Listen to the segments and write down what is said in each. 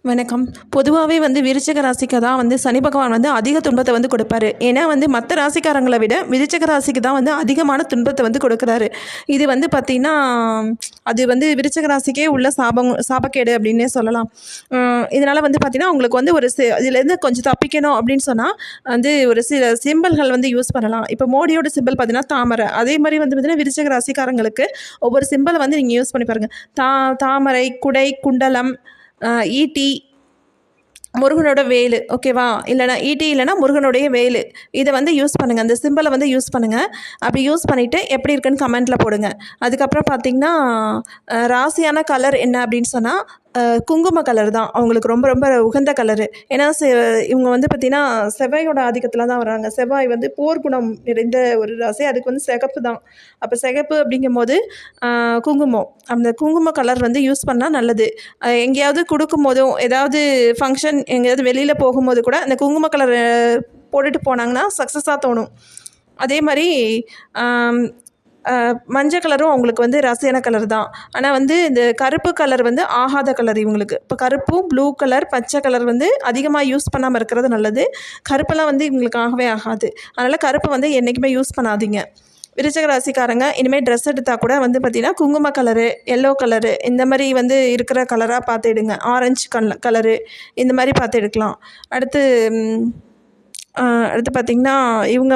வணக்கம். பொதுவாகவே விருச்சிக ராசிக்கு தான் சனி பகவான் அதிக துன்பத்தை கொடுப்பாரு. ஏன்னா மற்ற ராசிக்காரங்களை விட விருச்சிக ராசிக்கு தான் அதிகமான துன்பத்தை கொடுக்குறாரு. இது பார்த்திங்கன்னா அது விருச்சிக ராசிக்கே உள்ள சாபக்கேடு அப்படின்னே சொல்லலாம். இதனால் பார்த்திங்கன்னா உங்களுக்கு ஒரு இதுலேருந்து கொஞ்சம் தப்பிக்கணும் அப்படின்னு சொன்னால் ஒரு சில சிம்பிள்கள் யூஸ் பண்ணலாம். இப்போ மோடியோட சிம்பிள் பார்த்திங்கன்னா தாமரை. அதே மாதிரி பார்த்திங்கன்னா விருச்சிக ராசிக்காரங்களுக்கு ஒவ்வொரு சிம்பிளை நீங்கள் யூஸ் பண்ணி பாருங்கள். தாமரை, குடை, குண்டலம், ஈட்டி, முருகனோட வேலு, ஓகேவா? இல்லைனா ஈட்டி இல்லைனா முருகனுடைய வேலு, இதை யூஸ் பண்ணுங்கள். அந்த சிம்பிளை யூஸ் பண்ணுங்கள். அப்படி யூஸ் பண்ணிவிட்டு எப்படி இருக்குன்னு கமெண்ட்டில் போடுங்க. அதுக்கப்புறம் பார்த்திங்கன்னா ராசியான கலர் என்ன அப்படின்னு சொன்னால் குங்கும கலர் தான் அவங்களுக்கு ரொம்ப ரொம்ப உகந்த கலரு. ஏன்னா இவங்க பார்த்திங்கன்னா செவ்வாயோட ஆதிக்கத்தில் தான் வராங்க. செவ்வாய் போர்க்குணம் நிறைந்த ஒரு ராசி. அதுக்கு சிகப்பு தான். அப்போ சிகப்பு அப்படிங்கும்போது குங்குமம், அந்த குங்கும கலர் யூஸ் பண்ணால் நல்லது. எங்கேயாவது கொடுக்கும் போதும் ஏதாவது ஃபங்க்ஷன் எங்கேயாவது வெளியில் போகும்போது கூட அந்த குங்கும கலர் போட்டுட்டு போனாங்கன்னா சக்ஸஸாக தோணும். அதே மாதிரி மஞ்சள் கலரும் அவங்களுக்கு ராசியான கலர் தான். ஆனால் இந்த கருப்பு கலர் ஆகாத கலர் இவங்களுக்கு. இப்போ கருப்பும் ப்ளூ கலர், பச்சை கலர் அதிகமாக யூஸ் பண்ணாமல் இருக்கிறது நல்லது. கருப்பெல்லாம் இவங்களுக்கு ஆகவே ஆகாது. அதனால் கருப்பை என்றைக்குமே யூஸ் பண்ணாதீங்க. விருச்சிக ராசிக்காரங்க இனிமேல் ட்ரெஸ் எடுத்தால் கூட பார்த்திங்கன்னா குங்கும கலரு, எல்லோ கலரு இந்த மாதிரி இருக்கிற கலராக பார்த்து எடுங்க. ஆரஞ்சு கலரு இந்த மாதிரி பார்த்து எடுக்கலாம். அடுத்து பார்த்திங்கன்னா இவங்க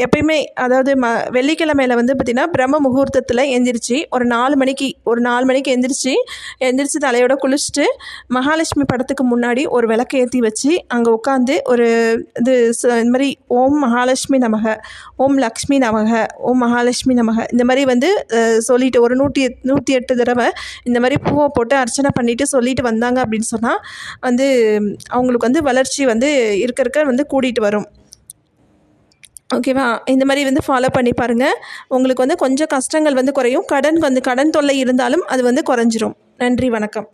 எப்பயுமே அதாவது வெள்ளிக்கிழமையில் பார்த்திங்கன்னா பிரம்ம முகூர்த்தத்தில் எந்திரிச்சு ஒரு 4 மணிக்கு எந்திரிச்சு தலையோட குளிச்சுட்டு மகாலட்சுமி படத்துக்கு முன்னாடி ஒரு விளக்கு ஏற்றி வச்சு அங்கே உட்காந்து ஒரு இந்த மாதிரி ஓம் மகாலட்சுமி நமக, ஓம் லக்ஷ்மி நமக, ஓம் மகாலட்சுமி நமக இந்த மாதிரி சொல்லிட்டு ஒரு 108 தடவை இந்த மாதிரி பூவை போட்டு அர்ச்சனை பண்ணிவிட்டு சொல்லிட்டு வந்தாங்க அப்படின்னு சொன்னால் அவங்களுக்கு வளர்ச்சி இருக்க கூட்டிகிட்டு வரும். ஓகேவா? இந்த மாதிரி ஃபாலோ பண்ணி பாருங்கள். உங்களுக்கு கொஞ்சம் கஷ்டங்கள் குறையும். கடன் தொல்லை இருந்தாலும் அது குறைஞ்சிரும். நன்றி, வணக்கம்.